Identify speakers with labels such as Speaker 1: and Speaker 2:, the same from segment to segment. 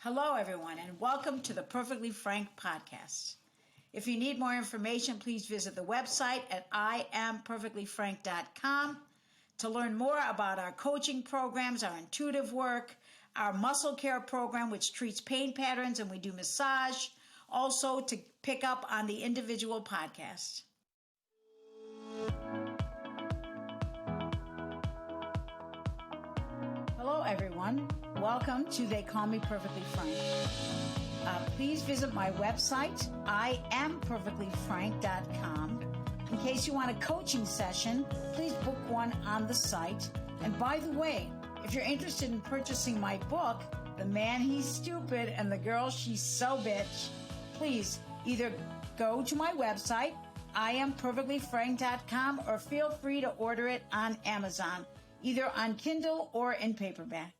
Speaker 1: Hello, everyone, and welcome to the Perfectly Frank podcast. If you need more information, please visit the website at IamPerfectlyFrank.com to learn more about our coaching programs, our intuitive work, our muscle care program, which treats pain patterns, and we do massage. Also, to pick up on the individual podcast. Hello, everyone. Welcome to They Call Me Perfectly Frank. Please visit my website, IamPerfectlyFrank.com. In case you want a coaching session, please book one on the site. And by the way, if you're interested in purchasing my book, The Man He's Stupid and the Girl She's So Bitch, please either go to my website, IamPerfectlyFrank.com, or feel free to order it on Amazon, either on Kindle or in paperback.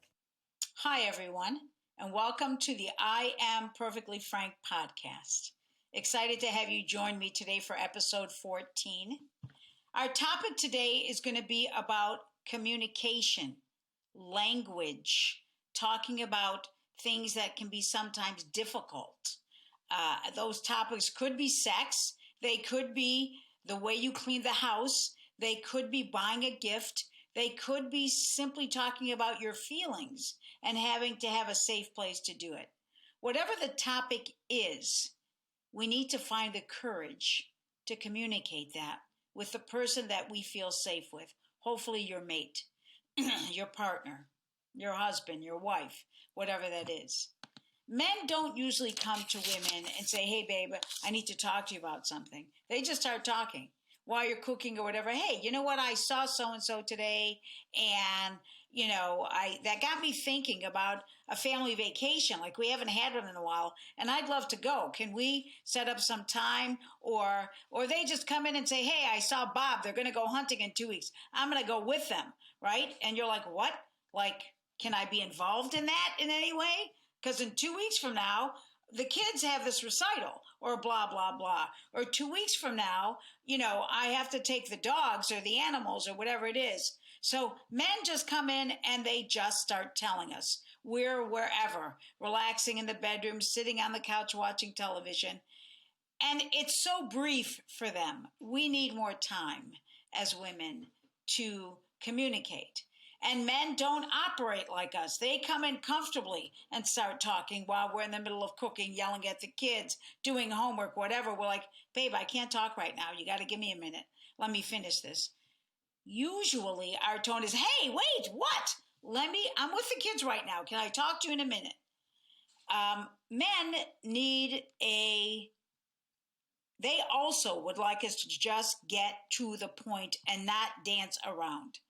Speaker 1: Hi, everyone, and welcome to the I Am Perfectly Frank podcast. Excited to have you join me today for episode 14. Our topic today is going to be about communication, language, talking about things that can be sometimes difficult. Those topics could be sex. They could be the way you clean the house. They could be buying a gift. They could be simply talking about your feelings and having to have a safe place to do it. Whatever the topic is, we need to find the courage to communicate that with the person that we feel safe with. Hopefully your mate, your partner, your husband, your wife, whatever that is. Men don't usually come to women and say, hey, babe, I need to talk to you about something. They just start talking while you're cooking or whatever. Hey, you know what? I saw so-and-so today, and, that got me thinking about a family vacation. Like, we haven't had one in a while, and I'd love to go. Can we set up some time? Or they just come in and say, hey, I saw Bob. They're going to go hunting in 2 weeks. I'm going to go with them, right? And you're like, what? Like, can I be involved in that in any way? Because in 2 weeks from now, the kids have this recital or blah, blah, blah. Or 2 weeks from now, I have to take the dogs or the animals or whatever it is. So men just come in and they just start telling us. We're wherever, relaxing in the bedroom, sitting on the couch watching television. And it's so brief for them. We need more time as women to communicate. And men don't operate like us. They come in comfortably and start talking while we're in the middle of cooking, yelling at the kids, doing homework, whatever. We're like, babe, I can't talk right now. You got to give me a minute. Let me finish this. Usually our tone is, hey, wait, what? I'm with the kids right now. Can I talk to you in a minute? Men they also would like us to just get to the point and not dance around.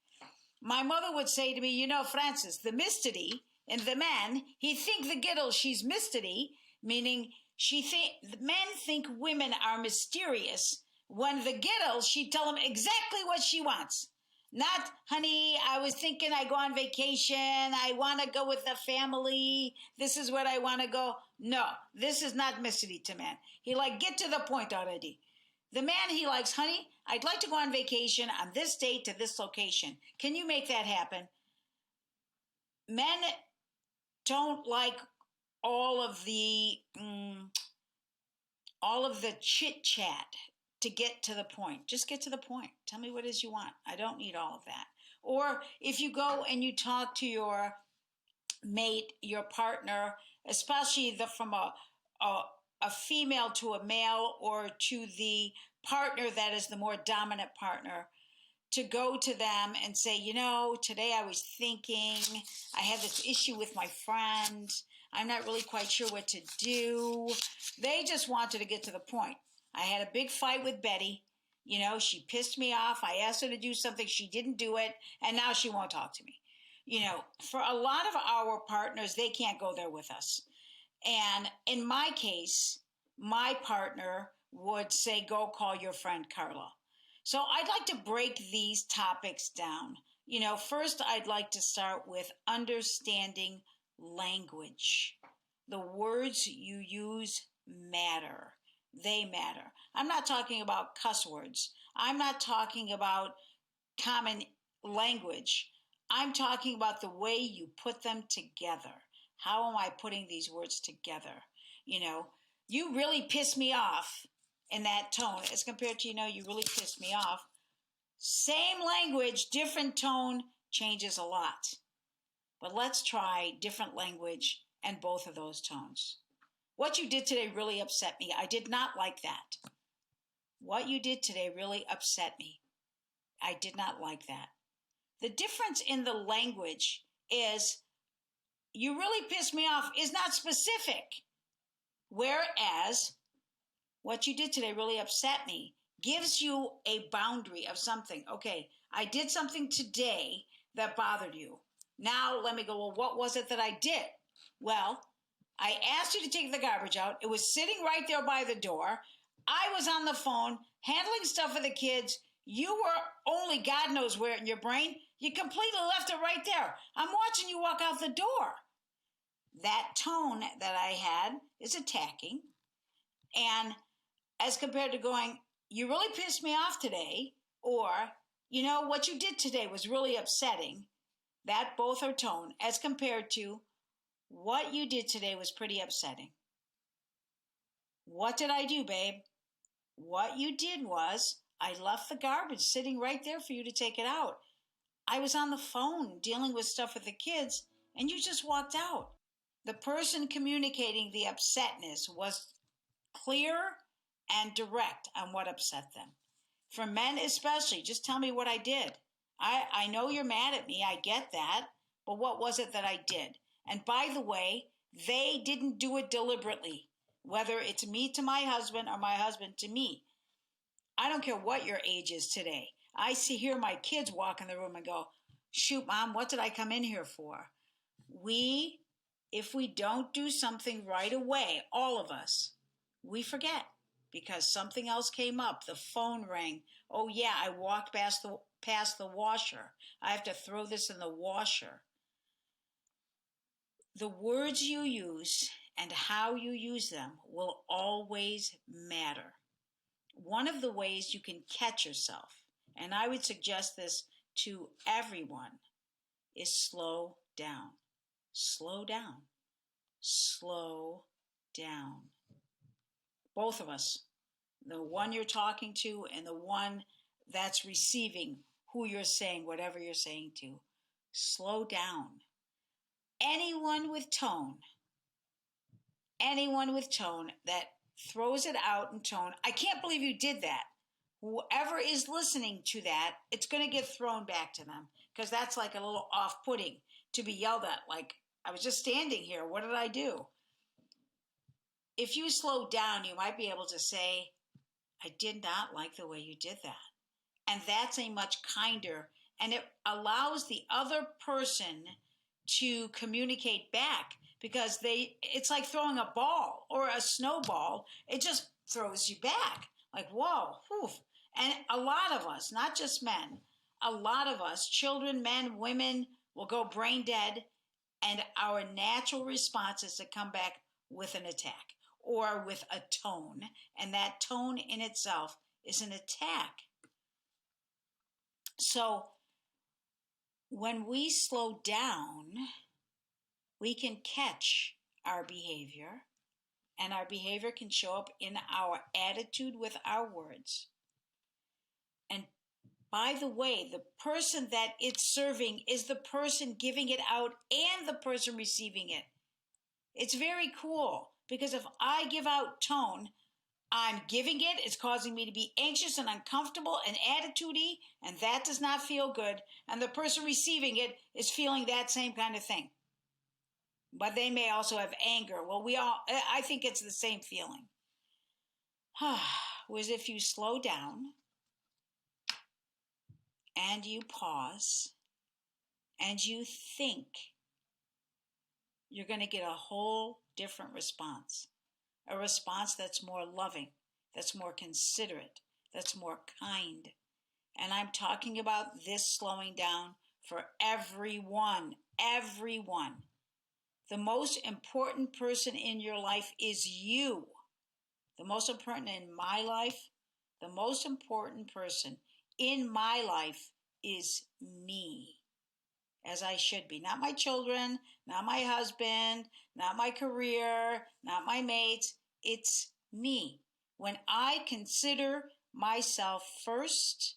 Speaker 1: My mother would say to me, Francis, the mistity in the man, he think the giddle, she's mistity, meaning men think women are mysterious. When the giddle, she tell him exactly what she wants. Not, honey, I was thinking I go on vacation. I want to go with the family. This is what I want to go. No, this is not mistity to man. He get to the point already. The man he likes, honey, I'd like to go on vacation on this date to this location. Can you make that happen? Men don't like all of the chit chat to get to the point. Just get to the point. Tell me what it is you want. I don't need all of that. Or if you go and you talk to your mate, your partner, especially from a female to a male, or to the partner that is the more dominant partner, to go to them and say, today I was thinking, I had this issue with my friend. I'm not really quite sure what to do. They just wanted to get to the point. I had a big fight with Betty. She pissed me off. I asked her to do something. She didn't do it. And now she won't talk to me. For a lot of our partners, they can't go there with us. And in my case, my partner would say, go call your friend Carla. So I'd like to break these topics down. First, I'd like to start with understanding language. The words you use matter. They matter. I'm not talking about cuss words. I'm not talking about common language. I'm talking about the way you put them together. How am I putting these words together? You really piss me off in that tone as compared to, you really pissed me off. Same language, different tone changes a lot. But let's try different language and both of those tones. What you did today really upset me. I did not like that. What you did today really upset me. I did not like that. The difference in the language is you really pissed me off is not specific. Whereas what you did today really upset me gives you a boundary of something. Okay, I did something today that bothered you. Now let me go, well, what was it that I did? Well, I asked you to take the garbage out. It was sitting right there by the door. I was on the phone handling stuff for the kids. You were only God knows where in your brain. You completely left it right there. I'm watching you walk out the door. That tone that I had is attacking. And as compared to going, you really pissed me off today, or, what you did today was really upsetting. That both are tone as compared to what you did today was pretty upsetting. What did I do, babe? What you did was I left the garbage sitting right there for you to take it out. I was on the phone dealing with stuff with the kids, and you just walked out. The person communicating the upsetness was clear and direct on what upset them. For men especially, just tell me what I did. I know you're mad at me, I get that, but what was it that I did? And by the way, they didn't do it deliberately, whether it's me to my husband or my husband to me. I don't care what your age is today. I hear my kids walk in the room and go, shoot, Mom, what did I come in here for? If we don't do something right away, all of us, we forget because something else came up. The phone rang. Oh, yeah, I walked past the washer. I have to throw this in the washer. The words you use and how you use them will always matter. One of the ways you can catch yourself, and I would suggest this to everyone, is slow down. Slow down. Slow down. Both of us, the one you're talking to and the one that's receiving who you're saying, whatever you're saying to. Slow down. Anyone with tone that throws it out in tone, I can't believe you did that. Whoever is listening to that, it's going to get thrown back to them because that's like a little off-putting to be yelled at. Like, I was just standing here. What did I do? If you slow down, you might be able to say, I did not like the way you did that. And that's a much kinder, and it allows the other person to communicate back because it's like throwing a ball or a snowball. It just throws you back like, whoa, whew. And a lot of us, not just men, a lot of us, children, men, women, will go brain dead, and our natural response is to come back with an attack or with a tone, and that tone in itself is an attack. So when we slow down, we can catch our behavior, and our behavior can show up in our attitude with our words. And by the way, the person that it's serving is the person giving it out and the person receiving it. It's very cool because if I give out tone, I'm giving it, it's causing me to be anxious and uncomfortable and attitude-y, and that does not feel good. And the person receiving it is feeling that same kind of thing. But they may also have anger. Well, I think it's the same feeling. Whereas if you slow down and you pause and you think, you're going to get a whole different response. A response that's more loving, that's more considerate, that's more kind. And I'm talking about this slowing down for everyone, everyone. The most important person in your life is you. The most important in my life, the most important person in my life is me. as I should be. Not my children, not my husband, not my career, not my mates. It's me. When I consider myself first,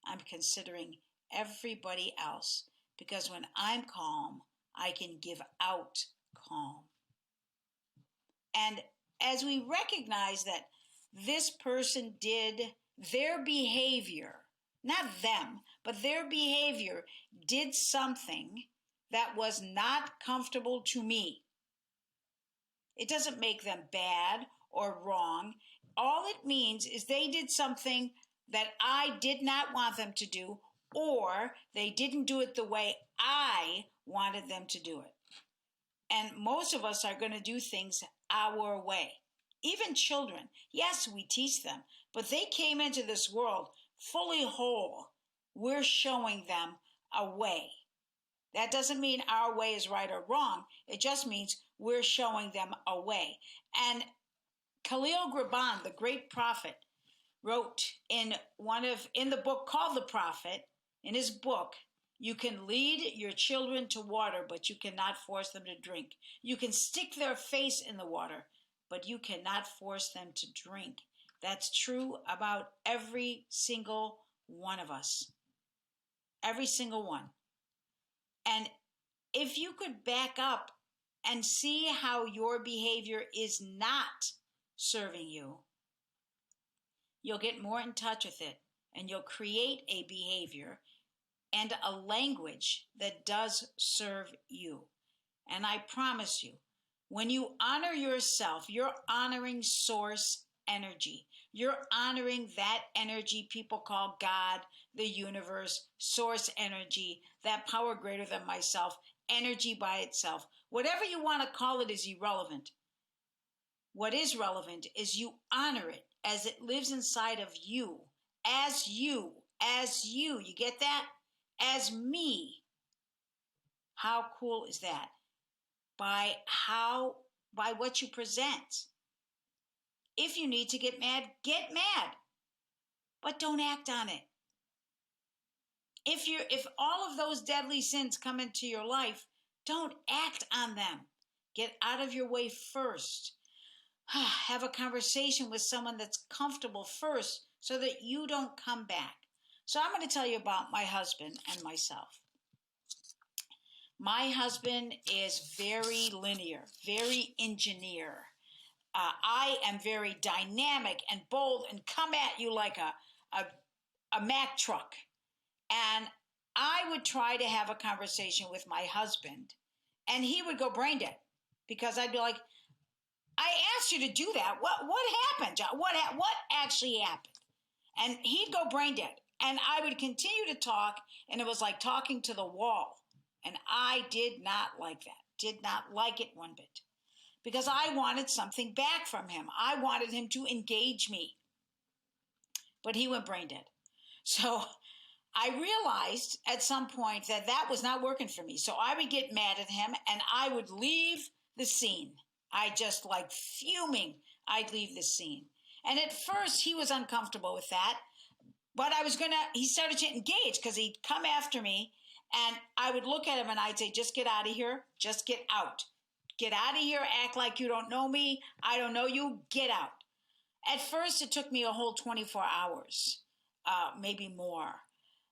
Speaker 1: I'm considering everybody else. Because when I'm calm, I can give out calm. And as we recognize that this person did their behavior, not them, but their behavior did something that was not comfortable to me. It doesn't make them bad or wrong. All it means is they did something that I did not want them to do, or they didn't do it the way I wanted them to do it. And most of us are going to do things our way. Even children, yes, we teach them, but they came into this world fully whole. We're showing them a way. That doesn't mean our way is right or wrong. It just means we're showing them a way. And Khalil Gibran, the great prophet, wrote in the book called The Prophet, in his book, you can lead your children to water, but you cannot force them to drink. You can stick their face in the water, but you cannot force them to drink. That's true about every single one of us. Every single one. And if you could back up and see how your behavior is not serving you, you'll get more in touch with it, and you'll create a behavior and a language that does serve you. And I promise you, when you honor yourself, you're honoring source energy. You're honoring that energy people call God, the universe, source energy, that power greater than myself, energy by itself. Whatever you want to call it is irrelevant. What is relevant is you honor it as it lives inside of you, as you, as you. You get that? As me. How cool is that? By what you present. If you need to get mad, but don't act on it. If all of those deadly sins come into your life, don't act on them. Get out of your way first. Have a conversation with someone that's comfortable first so that you don't come back. So I'm going to tell you about my husband and myself. My husband is very linear, very engineer. I am very dynamic and bold and come at you like a Mack truck. And I would try to have a conversation with my husband, and he would go brain dead because I'd be like, I asked you to do that. What happened, John? What actually happened? And he'd go brain dead. And I would continue to talk, and it was like talking to the wall. And I did not like that. Did not like it one bit. Because I wanted something back from him. I wanted him to engage me. But he went brain dead. So I realized at some point that that was not working for me. So I would get mad at him, and I would leave the scene. I just like fuming. I'd leave the scene. And at first he was uncomfortable with that, but he started to engage because he'd come after me, and I would look at him and I'd say, just get out of here. Just get out. Get out of here. Act like you don't know me. I don't know you. Get out. At first it took me a whole 24 hours, maybe more,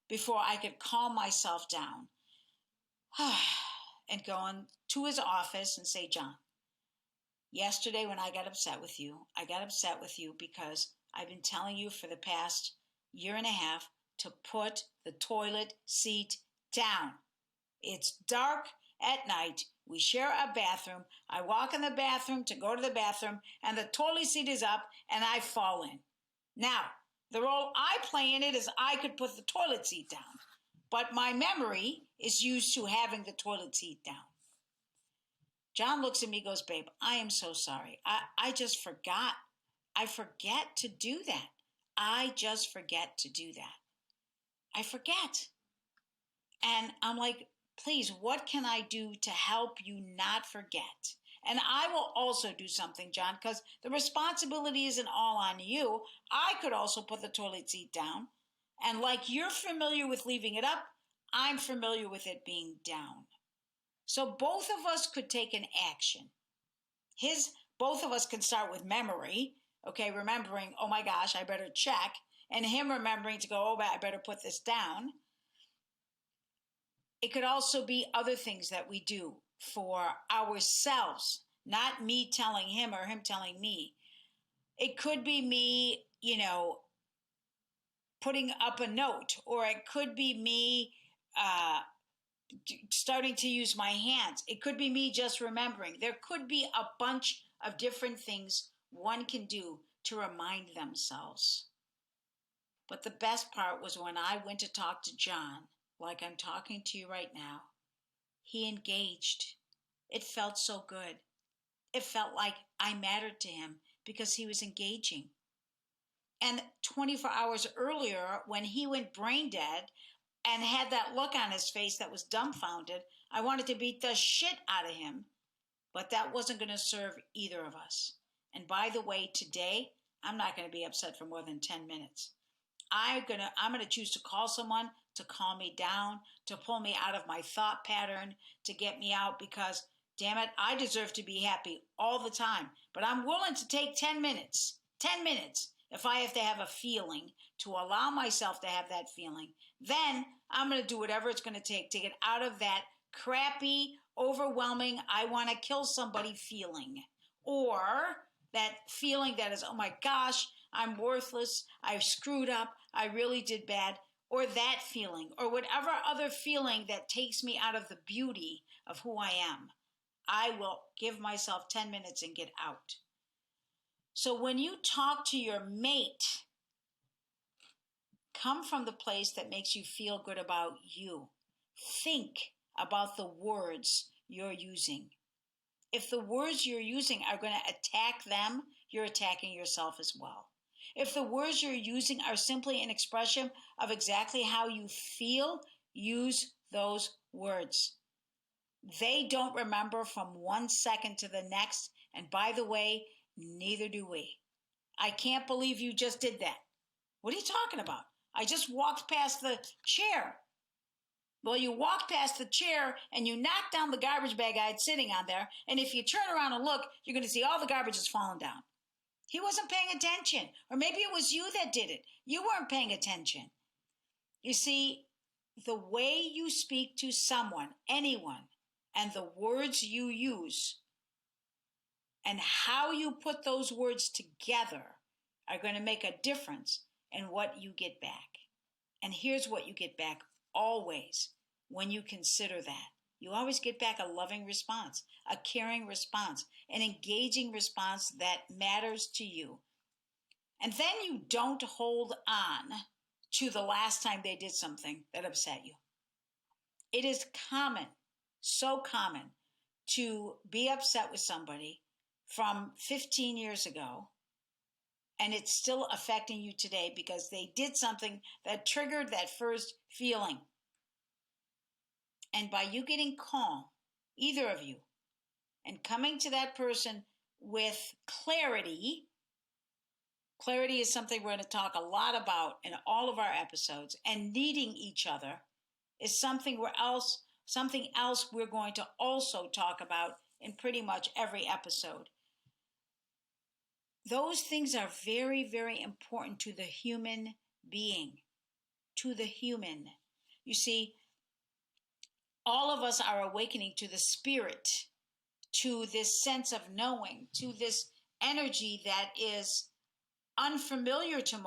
Speaker 1: before I could calm myself down and go on to his office and say, John, yesterday when I got upset with you because I've been telling you for the past year and a half to put the toilet seat down. It's dark at night. We share a bathroom. I walk in the bathroom to go to the bathroom, and the toilet seat is up, and I fall in. Now, the role I play in it is I could put the toilet seat down, but my memory is used to having the toilet seat down. John looks at me and goes, babe, I am so sorry. I just forgot. I forget to do that. I just forget to do that. I forget. And I'm like, please, what can I do to help you not forget? And I will also do something, John, because the responsibility isn't all on you. I could also put the toilet seat down. And like you're familiar with leaving it up, I'm familiar with it being down. So both of us could take an action. Both of us can start with memory, okay, remembering, oh my gosh, I better check, and him remembering to go, oh, I better put this down. It could also be other things that we do for ourselves, not me telling him or him telling me. It could be me, putting up a note, or it could be me starting to use my hands. It could be me just remembering. There could be a bunch of different things one can do to remind themselves. But the best part was when I went to talk to John, like I'm talking to you right now, he engaged. It felt so good. It felt like I mattered to him because he was engaging. And 24 hours earlier, when he went brain dead and had that look on his face that was dumbfounded, I wanted to beat the shit out of him. But that wasn't going to serve either of us. And by the way, today, I'm not going to be upset for more than 10 minutes. I'm gonna choose to call someone to calm me down, to pull me out of my thought pattern, to get me out, because damn it, I deserve to be happy all the time. But I'm willing to take 10 minutes, if I have to have a feeling, to allow myself to have that feeling. Then I'm gonna do whatever it's gonna take to get out of that crappy, overwhelming, I wanna kill somebody feeling. Or that feeling that is, oh my gosh, I'm worthless, I've screwed up, I really did bad, or that feeling, or whatever other feeling that takes me out of the beauty of who I am. I will give myself 10 minutes and get out. So when you talk to your mate, come from the place that makes you feel good about you. Think about the words you're using. If the words you're using are going to attack them, you're attacking yourself as well. If the words you're using are simply an expression of exactly how you feel, use those words. They don't remember from 1 second to the next. And by the way, neither do we. I can't believe you just did that. What are you talking about? I just walked past the chair. Well, you walked past the chair and you knocked down the garbage bag I had sitting on there. And if you turn around and look, you're going to see all the garbage has fallen down. He wasn't paying attention. Or maybe it was you that did it. You weren't paying attention. You see, the way you speak to someone, anyone, and the words you use and how you put those words together are going to make a difference in what you get back. And here's what you get back always when you consider that. You always get back a loving response, a caring response, an engaging response that matters to you. And then you don't hold on to the last time they did something that upset you. It is common, so common, to be upset with somebody from 15 years ago, and it's still affecting you today because they did something that triggered that first feeling. And by you getting calm, either of you, and coming to that person with clarity, clarity is something we're going to talk a lot about in all of our episodes, and needing each other is something else we're going to also talk about in pretty much every episode. Those things are very, very important to the human being, to the human. You see, all of us are awakening to the spirit, to this sense of knowing, to this energy that is unfamiliar to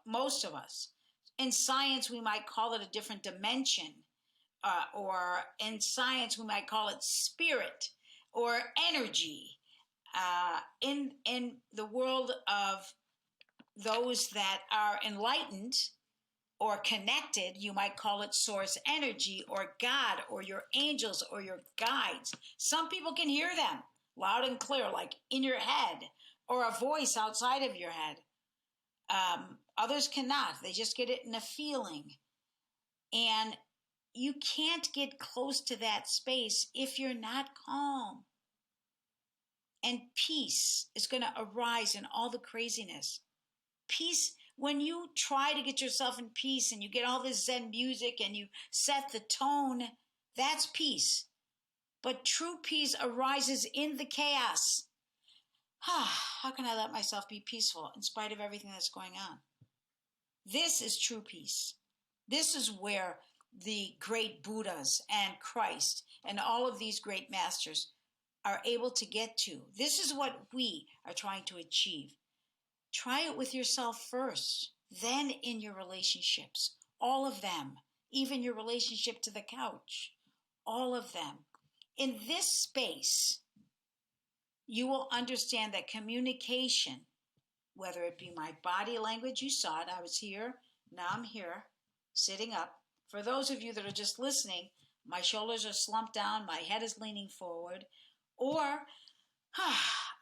Speaker 1: most of us. In science, we might call it a different dimension, or in science, we might call it spirit or energy. In the world of those that are enlightened or connected, you might call it source energy or God or your angels or your guides. Some people can hear them loud and clear, like in your head, or a voice outside of your head. Others cannot. They just get it in a feeling. And you can't get close to that space if you're not calm. And peace is going to arise in all the craziness. Peace, When you try to get yourself in peace and you get all this Zen music and you set the tone, that's peace. But true peace arises in the chaos. How can I let myself be peaceful in spite of everything that's going on? This is true peace. This is where the great Buddhas and Christ and all of these great masters are able to get to. This is what we are trying to achieve. Try it with yourself first, then in your relationships, all of them, even your relationship to the couch, all of them. In this space, you will understand that communication, whether it be my body language, you saw it, I was here, now I'm here, sitting up. For those of you that are just listening, my shoulders are slumped down, my head is leaning forward, or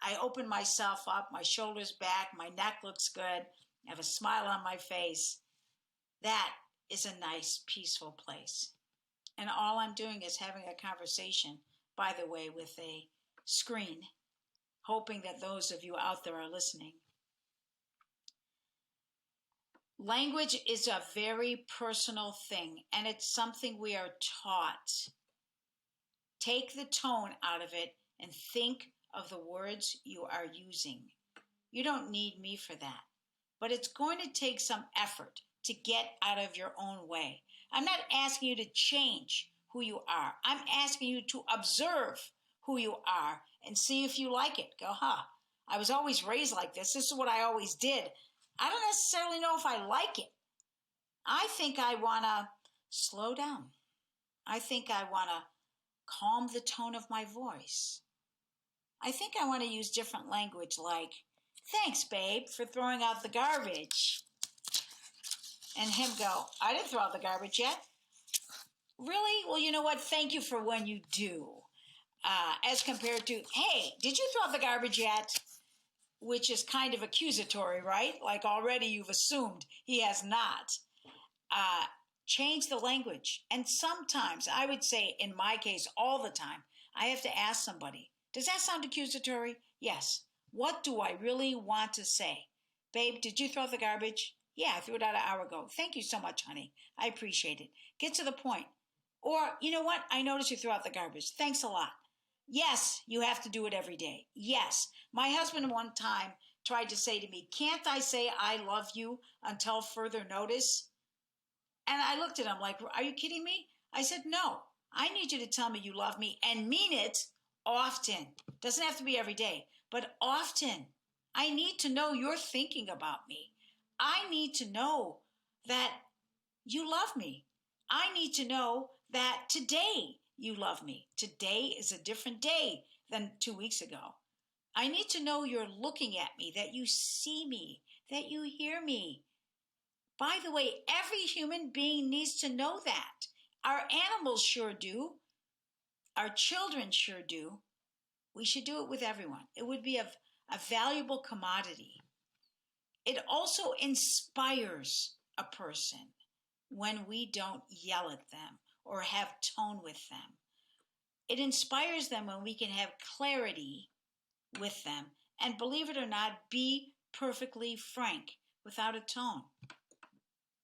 Speaker 1: I open myself up, my shoulders back, my neck looks good, I have a smile on my face. That is a nice, peaceful place. And all I'm doing is having a conversation, by the way, with a screen, hoping that those of you out there are listening. Language is a very personal thing, and it's something we are taught. Take the tone out of it and think of the words you are using. You don't need me for that, but it's going to take some effort to get out of your own way. I'm not asking you to change who you are. I'm asking you to observe who you are and see if you like it. Go, I was always raised like this. This is what I always did. I don't necessarily know if I like it. I think I want to slow down. I think I want to calm the tone of my voice. I think I want to use different language like, thanks, babe, for throwing out the garbage. And him go, I didn't throw out the garbage yet. Really? Well, you know what? Thank you for when you do. As compared to, hey, did you throw out the garbage yet? Which is kind of accusatory, right? Like already you've assumed he has not. Change the language. And sometimes, I would say in my case, all the time, I have to ask somebody, does that sound accusatory? Yes. What do I really want to say? Babe, did you throw out the garbage? Yeah, I threw it out an hour ago. Thank you so much, honey. I appreciate it. Get to the point. Or, you know what? I noticed you threw out the garbage. Thanks a lot. Yes, you have to do it every day. Yes. My husband one time tried to say to me, can't I say I love you until further notice? And I looked at him like, are you kidding me? I said, no, I need you to tell me you love me and mean it often. Doesn't have to be every day, but often. I need to know you're thinking about me. I need to know that you love me. I need to know that today you love me. Today is a different day than 2 weeks ago. I need to know you're looking at me, that you see me, that you hear me. By the way, every human being needs to know that. Our animals sure do. Our children sure do. We should do it with everyone. It would be a valuable commodity. It also inspires a person when we don't yell at them or have tone with them. It inspires them when we can have clarity with them and, believe it or not, be perfectly frank without a tone.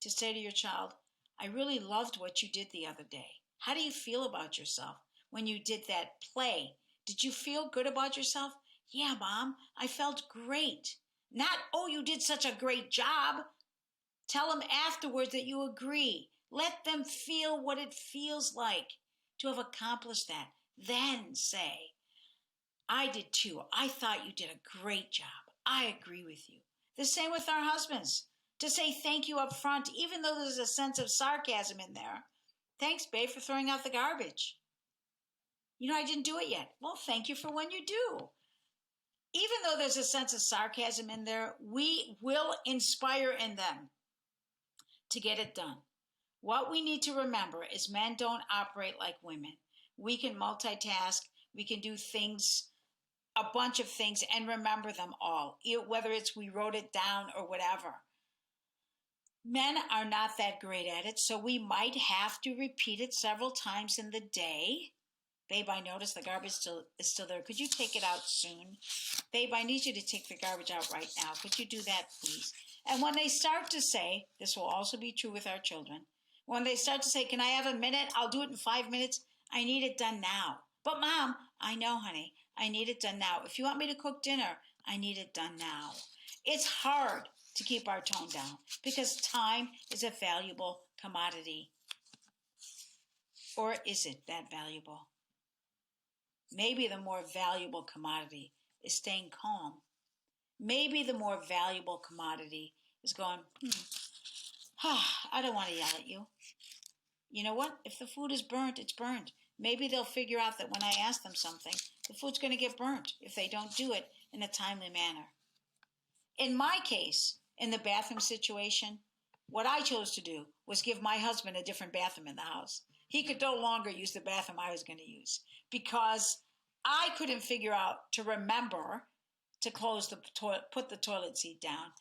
Speaker 1: To say to your child, I really loved what you did the other day. How do you feel about yourself when you did that play? Did you feel good about yourself? Yeah, Mom, I felt great. Not, oh, you did such a great job. Tell them afterwards that you agree. Let them feel what it feels like to have accomplished that. Then say, I did too. I thought you did a great job. I agree with you. The same with our husbands. To say thank you up front, even though there's a sense of sarcasm in there. Thanks, babe, for throwing out the garbage. You know, I didn't do it yet. Well, thank you for when you do. Even though there's a sense of sarcasm in there, we will inspire in them to get it done. What we need to remember is men don't operate like women. We can multitask. We can do things, a bunch of things, and remember them all, whether it's we wrote it down or whatever. Men are not that great at it, so we might have to repeat it several times in the day. Babe, I noticed the garbage is still there. Could you take it out soon? Babe, I need you to take the garbage out right now. Could you do that, please? And when they start to say, this will also be true with our children, when they start to say, can I have a minute? I'll do it in 5 minutes. I need it done now. But Mom, I know, honey, I need it done now. If you want me to cook dinner, I need it done now. It's hard to keep our tone down because time is a valuable commodity. Or is it that valuable? Maybe the more valuable commodity is staying calm. Maybe the more valuable commodity is going, I don't want to yell at you. You know what? If the food is burnt, it's burnt. Maybe they'll figure out that when I ask them something, the food's going to get burnt if they don't do it in a timely manner. In my case, in the bathroom situation, what I chose to do was give my husband a different bathroom in the house. He could no longer use the bathroom I was going to use because I couldn't figure out to remember to close the toilet, put the toilet seat down.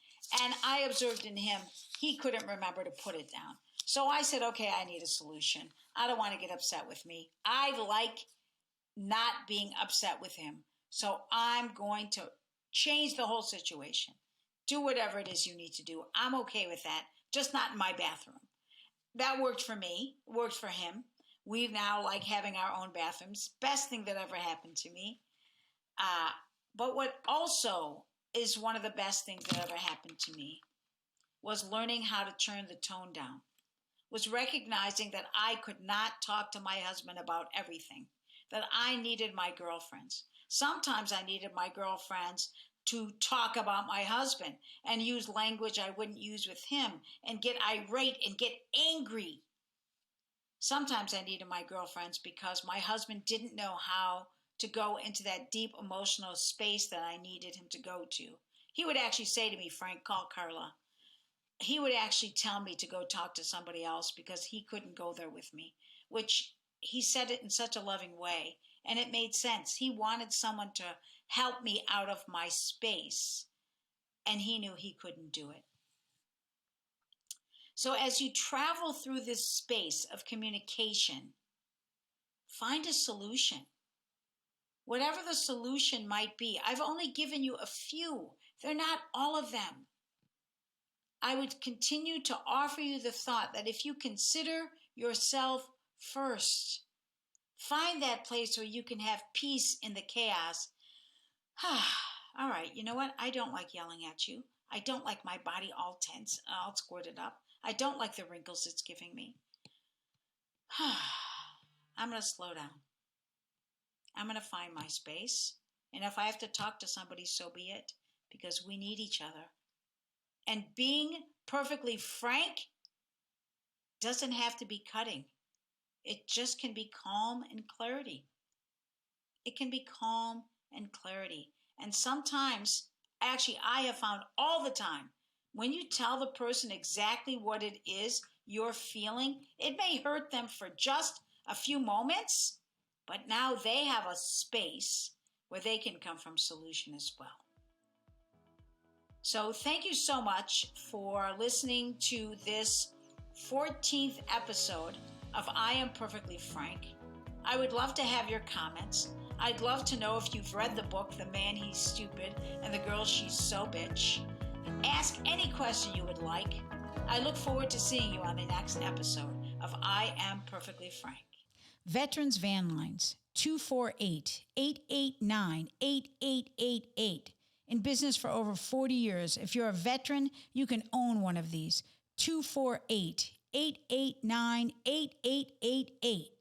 Speaker 1: And I observed in him, he couldn't remember to put it down. So I said, okay, I need a solution. I don't want to get upset with me. I like not being upset with him. So I'm going to change the whole situation. Do whatever it is you need to do. I'm okay with that, just not in my bathroom. That worked for me, worked for him. We now like having our own bathrooms. Best thing that ever happened to me. But what also is one of the best things that ever happened to me was learning how to turn the tone down, was recognizing that I could not talk to my husband about everything, that I needed my girlfriends. Sometimes I needed my girlfriends to talk about my husband and use language I wouldn't use with him and get irate and get angry. Sometimes I needed my girlfriends because my husband didn't know how to go into that deep emotional space that I needed him to go to. He would actually say to me, Frank, call Carla. He would actually tell me to go talk to somebody else because he couldn't go there with me, which he said it in such a loving way. And it made sense. He wanted someone to help me out of my space, and he knew he couldn't do it. So as you travel through this space of communication, find a solution. Whatever the solution might be, I've only given you a few. They're not all of them. I would continue to offer you the thought that if you consider yourself first, find that place where you can have peace in the chaos. All right, you know what? I don't like yelling at you. I don't like my body all tense, all squirted up. I don't like the wrinkles it's giving me. I'm going to slow down. I'm going to find my space. And if I have to talk to somebody, so be it, because we need each other. And being perfectly frank doesn't have to be cutting. It just can be calm and clarity. It can be calm and clarity. And sometimes, actually, I have found all the time, when you tell the person exactly what it is you're feeling, it may hurt them for just a few moments, but now they have a space where they can come from solution as well. So thank you so much for listening to this 14th episode of I Am Perfectly Frank. I would love to have your comments. I'd love to know if you've read the book, The Man, He's Stupid, and the Girl, She's So Bitch. Ask any question you would like. I look forward to seeing you on the next episode of I Am Perfectly Frank. Veterans Van Lines, 248-889-8888. In business for over 40 years. If you're a veteran, you can own one of these. 248-889-8888.